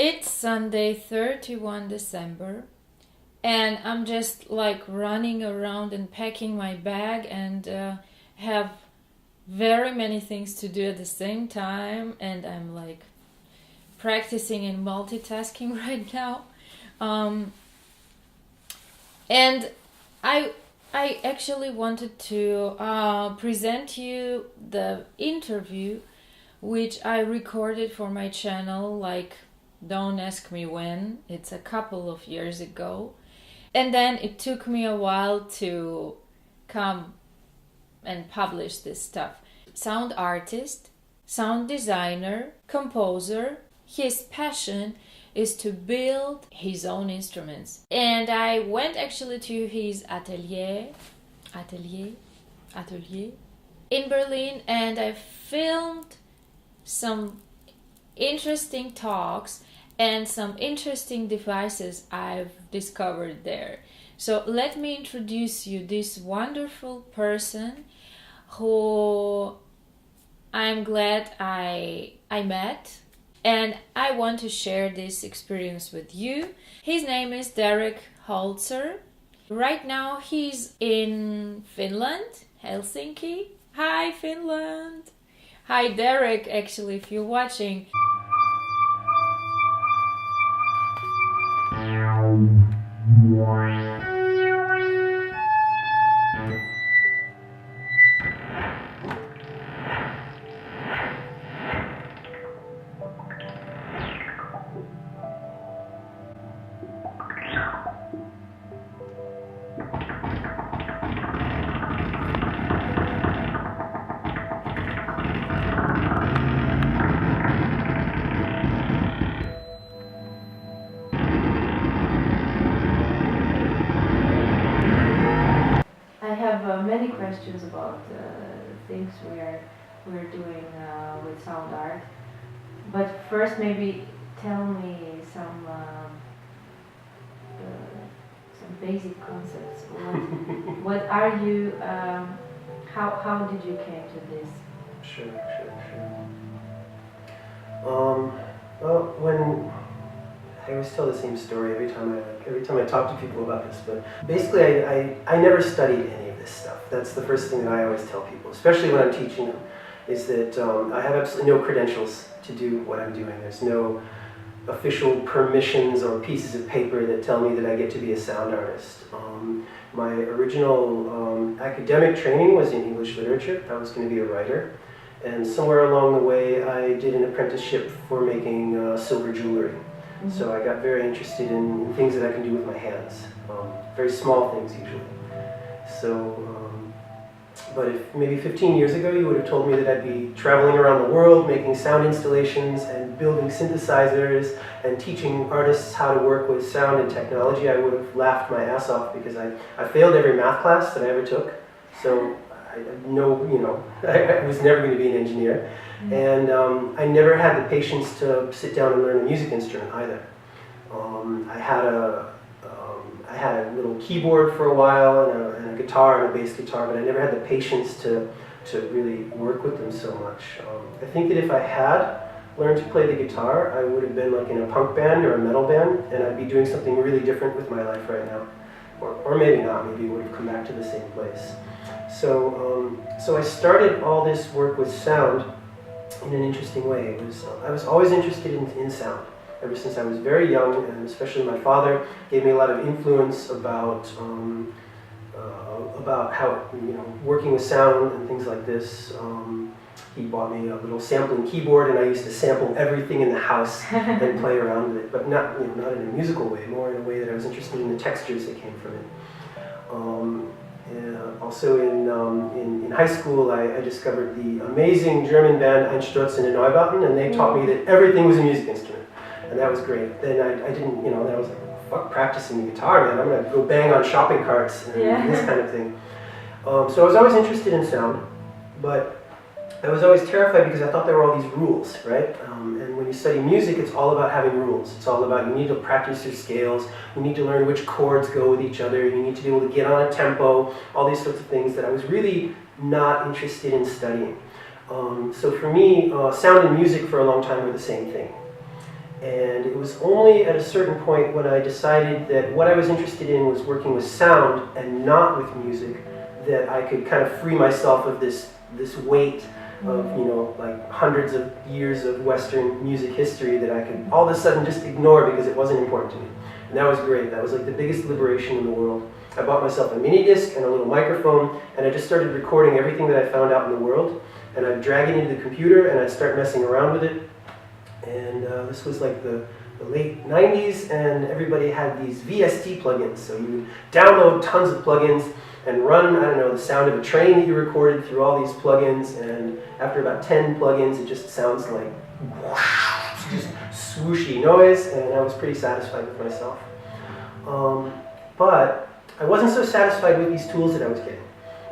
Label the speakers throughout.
Speaker 1: It's Sunday, 31 December, and I'm just like running around and packing my bag and have very many things to do at the same time, and I'm like practicing and multitasking right now. And I actually wanted to present you the interview which I recorded for my channel, like, don't ask me when, it's a couple of years ago. And then it took me a while to come and publish this stuff. Sound artist, sound designer, composer, his passion is to build his own instruments. And I went actually to his atelier in Berlin, and I filmed some interesting talks and some interesting devices I've discovered there. So let me introduce you this wonderful person who I'm glad I met, and I want to share this experience with you. His name is Derek Holzer. Right now he's in Finland, Helsinki. Hi, Finland! Hi, Derek, actually, if you're watching. I have many questions about things we're doing with sound art, but first maybe tell me some basic concepts. What are you? How did you came to this?
Speaker 2: Sure. Well, when I always tell the same story every time I talk to people about this, but basically I never studied any of this stuff. That's the first thing that I always tell people, especially when I'm teaching them, is that I have absolutely no credentials to do what I'm doing. There's no official permissions or pieces of paper that tell me that I get to be a sound artist. My original academic training was in English literature. I was going to be a writer. And somewhere along the way I did an apprenticeship for making silver jewelry. Mm-hmm. So I got very interested in things that I can do with my hands. Very small things usually. But if maybe 15 years ago you would have told me that I'd be traveling around the world making sound installations and building synthesizers and teaching artists how to work with sound and technology, I would have laughed my ass off, because I failed every math class that I ever took. So I was never going to be an engineer. Mm-hmm. And I never had the patience to sit down and learn a music instrument either. I had a little keyboard for a while and a guitar and a bass guitar, but I never had the patience to really work with them so much. I think that if I had learned to play the guitar, I would have been like in a punk band or a metal band, and I'd be doing something really different with my life right now. Or maybe not, maybe it would have come back to the same place. So I started all this work with sound in an interesting way. I was always interested in sound. Ever since I was very young, and especially my father gave me a lot of influence about how, working with sound and things like this. He bought me a little sampling keyboard, and I used to sample everything in the house and play around with it, but not in a musical way, more in a way that I was interested in the textures that came from it. Also in high school, I discovered the amazing German band Einstürzende Neubauten, and they taught me that everything was a music instrument. And that was great. Then I didn't, then I was like, fuck practicing the guitar, man. I'm going to go bang on shopping carts and this kind of thing. So I was always interested in sound, but I was always terrified because I thought there were all these rules, right? And when you study music, it's all about having rules. It's all about, you need to practice your scales, you need to learn which chords go with each other, you need to be able to get on a tempo, all these sorts of things that I was really not interested in studying. So for me, sound and music for a long time were the same thing. And it was only at a certain point when I decided that what I was interested in was working with sound and not with music, that I could kind of free myself of this weight of, you know, like hundreds of years of Western music history that I could all of a sudden just ignore because it wasn't important to me. And that was great. That was like the biggest liberation in the world. I bought myself a mini disc and a little microphone, and I just started recording everything that I found out in the world. And I'd drag it into the computer, and I'd start messing around with it. And this was like the late 90s, and everybody had these VST plugins. So you would download tons of plugins and run, I don't know, the sound of a train that you recorded through all these plugins. And after about 10 plugins, it just sounds like whoosh, just swooshy noise, and I was pretty satisfied with myself. But I wasn't so satisfied with these tools that I was getting,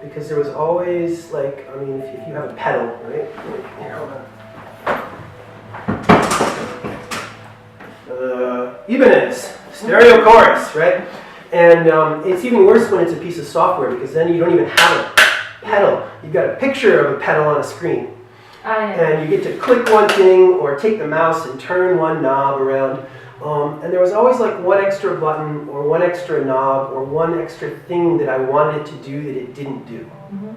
Speaker 2: because there was always, like, I mean, if you have a pedal, right? You know, Ibanez stereo chorus, right? And it's even worse when it's a piece of software, because then you don't even have a pedal. You've got a picture of a pedal on a screen. And you get to click one thing or take the mouse and turn one knob around. And there was always like one extra button or one extra knob or one extra thing that I wanted it to do that it didn't do. Mm-hmm.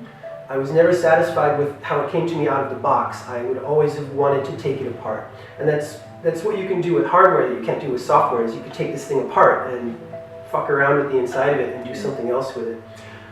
Speaker 2: I was never satisfied with how it came to me out of the box. I would always have wanted to take it apart. And that's what you can do with hardware that you can't do with software, is you can take this thing apart and fuck around with the inside of it and do something else with it.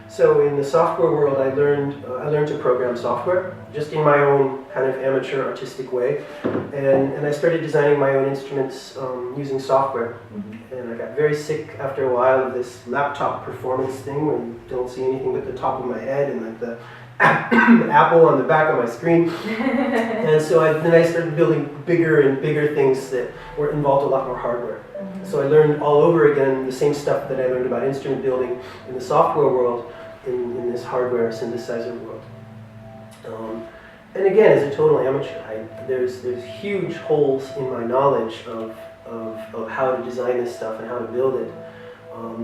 Speaker 2: So in the software world, I learned to program software, just in my own kind of amateur artistic way. And I started designing my own instruments using software. Mm-hmm. And I got very sick after a while of this laptop performance thing where you don't see anything but the top of my head and like the apple on the back of my screen. And so then I started building bigger and bigger things that involved a lot more hardware. Mm-hmm. So I learned all over again the same stuff that I learned about instrument building in the software world, in this hardware synthesizer world. And again, as a total amateur, there's huge holes in my knowledge of how to design this stuff and how to build it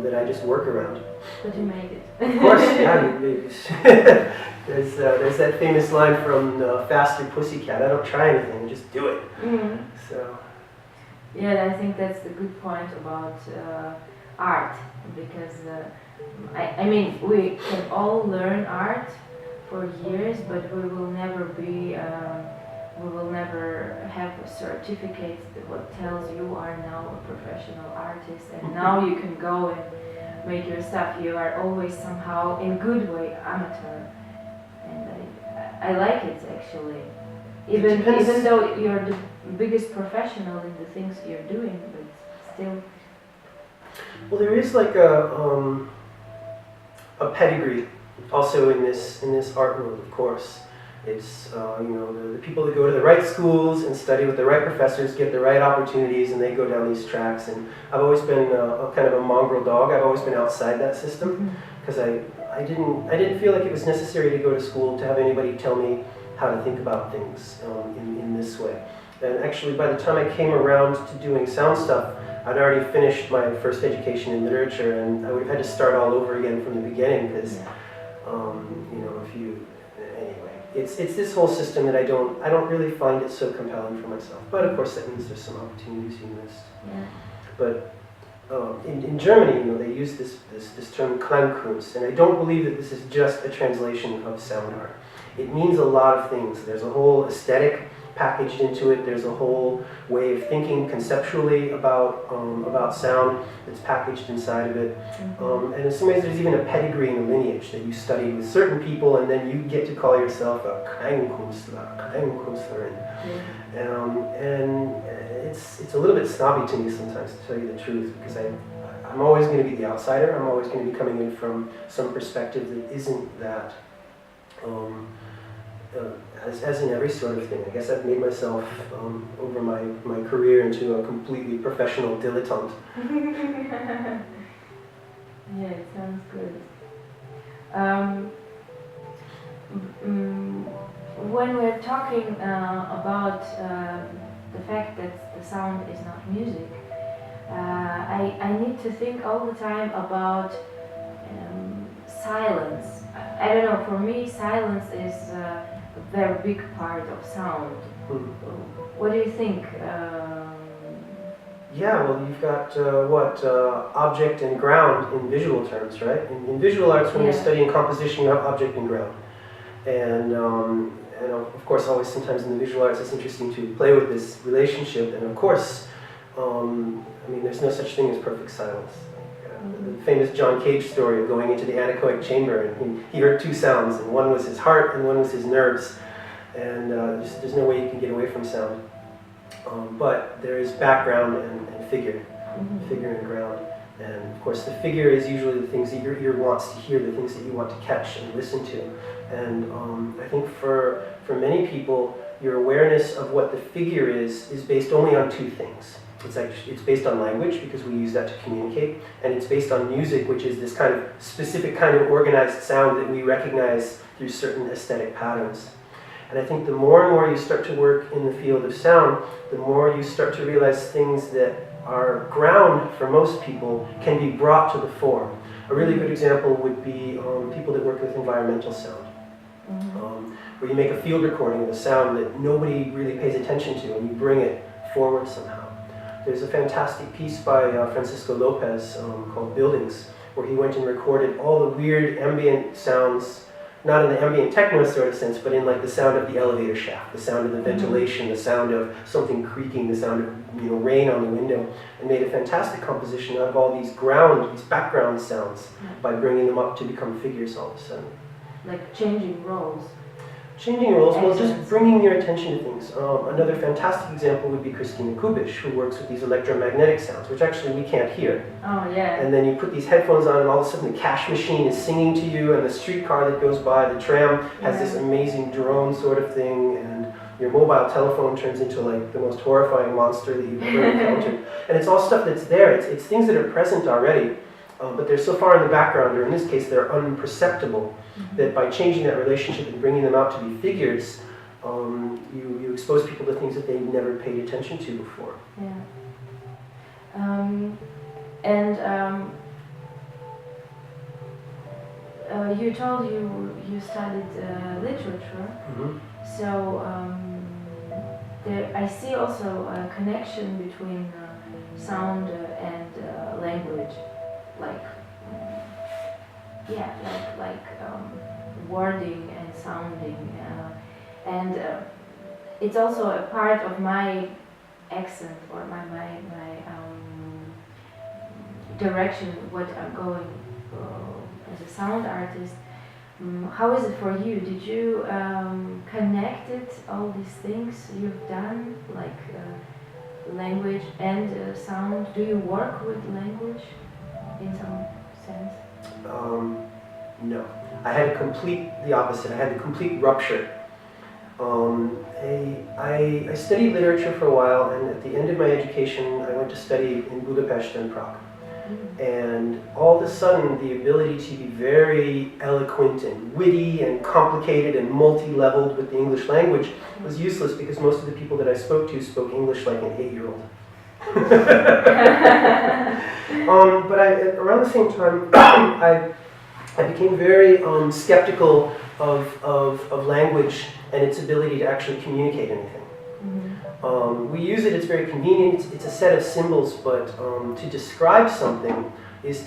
Speaker 2: that I just work around.
Speaker 1: But you made it.
Speaker 2: Of course, yeah. There's that famous line from Faster Pussycat, I don't try anything, just do it. Mm-hmm. So.
Speaker 1: Yeah, I think that's the good point about art, because I mean, we can all learn art for years, but we will never have a certificate that tells you are now a professional artist, and now you can go and make your stuff. You are always somehow, in good way, amateur, and I like it actually. Even though you're the biggest professional in the things you're doing, but still.
Speaker 2: Well, there is like a pedigree also in this art world, of course. It's you know, the people that go to the right schools and study with the right professors get the right opportunities, and they go down these tracks. And I've always been a kind of a mongrel dog. I've always been outside that system, because I didn't feel like it was necessary to go to school to have anybody tell me how to think about things in this way. And actually, by the time I came around to doing sound stuff, I'd already finished my first education in literature, and I would have had to start all over again from the beginning, because you know, anyway, it's this whole system that I don't really find it so compelling for myself. But of course, that means there's some opportunities you missed. Yeah. But in Germany, you know, they use this term Klangkunst, and I don't believe that this is just a translation of sound art. It means a lot of things. There's a whole aesthetic packaged into it. There's a whole way of thinking conceptually about sound that's packaged inside of it. Mm-hmm. And in some ways, there's even a pedigree and a lineage that you study with certain people, and then you get to call yourself a Klangkünstler. And it's a little bit snobby to me sometimes, to tell you the truth, because I'm always going to be the outsider. I'm always going to be coming in from some perspective that isn't that. As in every sort of thing, I guess I've made myself over my career into a completely professional dilettante.
Speaker 1: Yeah, it sounds good. When we're talking about the fact that the sound is not music, I need to think all the time about silence. I don't know, for me silence is a very big part of sound. What do you think?
Speaker 2: Yeah, well, you've got object and ground in visual terms, right? In visual arts, when you're studying composition, you have object and ground. And of course, always sometimes in the visual arts, it's interesting to play with this relationship. And of course, I mean, there's no such thing as perfect silence. The famous John Cage story of going into the anechoic chamber, and he heard two sounds, and one was his heart and one was his nerves. And there's no way you can get away from sound. But there is background and figure, figure and ground. And of course the figure is usually the things that your ear wants to hear, the things that you want to catch and listen to. And I think for many people, your awareness of what the figure is based only on two things. It's based on language, because we use that to communicate, and it's based on music, which is this kind of specific kind of organized sound that we recognize through certain aesthetic patterns. And I think the more and more you start to work in the field of sound, the more you start to realize things that are ground for most people can be brought to the fore. A really good example would be people that work with environmental sound, where you make a field recording of a sound that nobody really pays attention to, and you bring it forward somehow. There's a fantastic piece by Francisco Lopez called Buildings, where he went and recorded all the weird ambient sounds, not in the ambient techno sort of sense, but in like the sound of the elevator shaft, the sound of the ventilation, the sound of something creaking, the sound of rain on the window, and made a fantastic composition out of all these background sounds by bringing them up to become figures all of a sudden.
Speaker 1: Like changing roles.
Speaker 2: Changing roles, well, just bringing your attention to things. Another fantastic example would be Christina Kubish, who works with these electromagnetic sounds, which actually we can't hear.
Speaker 1: Oh, yeah.
Speaker 2: And then you put these headphones on, and all of a sudden the cash machine is singing to you, and the streetcar that goes by, the tram, has this amazing drone sort of thing, and your mobile telephone turns into like the most horrifying monster that you've ever encountered. And it's all stuff that's there. It's things that are present already, but they're so far in the background, or in this case, they're unperceptible, that by changing that relationship and bringing them out to be figures, you expose people to things that they never paid attention to before.
Speaker 1: Yeah. You told you studied literature, so I see also a connection between sound and language, like wording and sounding, and it's also a part of my accent or my direction, what I'm going as a sound artist. How is it for you? Did you connect all these things you've done, like language and sound? Do you work with language in some sense?
Speaker 2: No. I had the opposite. I had a complete rupture. I studied literature for a while, and at the end of my education, I went to study in Budapest and Prague. And all of a sudden, the ability to be very eloquent and witty and complicated and multi-leveled with the English language was useless, because most of the people that I spoke to spoke English like an 8-year-old. But around the same time, I became very skeptical of language and its ability to actually communicate anything. We use it, it's very convenient, it's a set of symbols, but to describe something is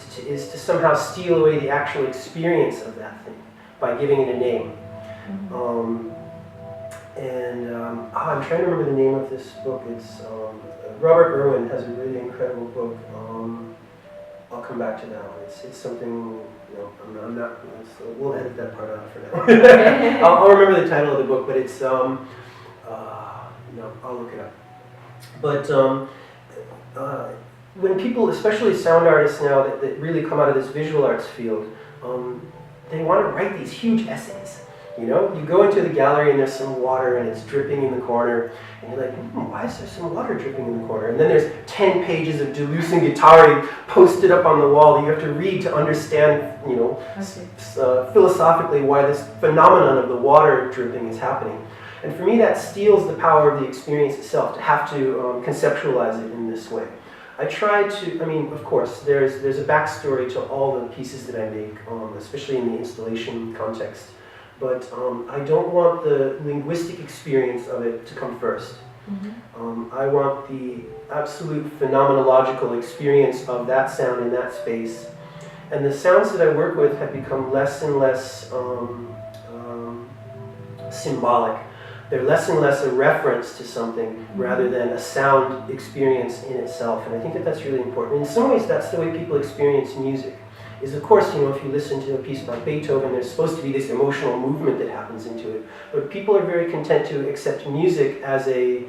Speaker 2: to somehow steal away the actual experience of that thing by giving it a name. I'm trying to remember the name of this book. It's Robert Irwin has a really incredible book. I'll come back to that one. It's something, I'm not, we'll edit that part out for now. I'll remember the title of the book, but it's, I'll look it up. But when people, especially sound artists now that really come out of this visual arts field, they want to write these huge essays. You go into the gallery and there's some water and it's dripping in the corner, and you're like, why is there some water dripping in the corner? And then there's 10 pages of Deleuze and Guattari posted up on the wall that you have to read to understand, philosophically why this phenomenon of the water dripping is happening. And for me, that steals the power of the experience itself, to have to conceptualize it in this way. I try to, of course, there's a backstory to all the pieces that I make, especially in the installation context. But I don't want the linguistic experience of it to come first. I want the absolute phenomenological experience of that sound in that space. And the sounds that I work with have become less and less symbolic. They're less and less a reference to something rather than a sound experience in itself. And I think that that's really important. In some ways, that's the way people experience music. Is of course, you know, if you listen to a piece by Beethoven, there's supposed to be this emotional movement that happens into it. But people are very content to accept music as a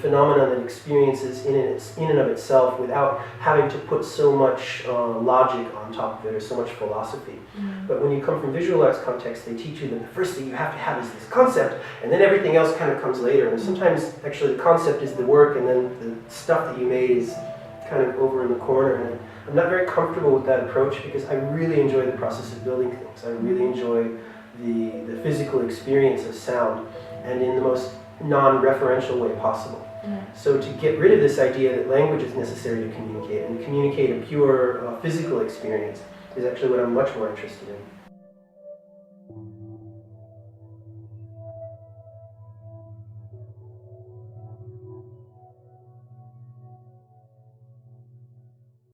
Speaker 2: phenomenon that experiences in and of itself without having to put so much logic on top of it or so much philosophy. But when you come from visual arts context, they teach you that the first thing you have to have is this concept, and then everything else kind of comes later. And sometimes actually the concept is the work, and then the stuff that you made is kind of over in the corner. And I'm not very comfortable with that approach because I really enjoy the process of building things. I really enjoy the physical experience of sound, and in the most non-referential way possible. So to get rid of this idea that language is necessary to communicate and communicate a pure physical experience is actually what I'm much more interested in.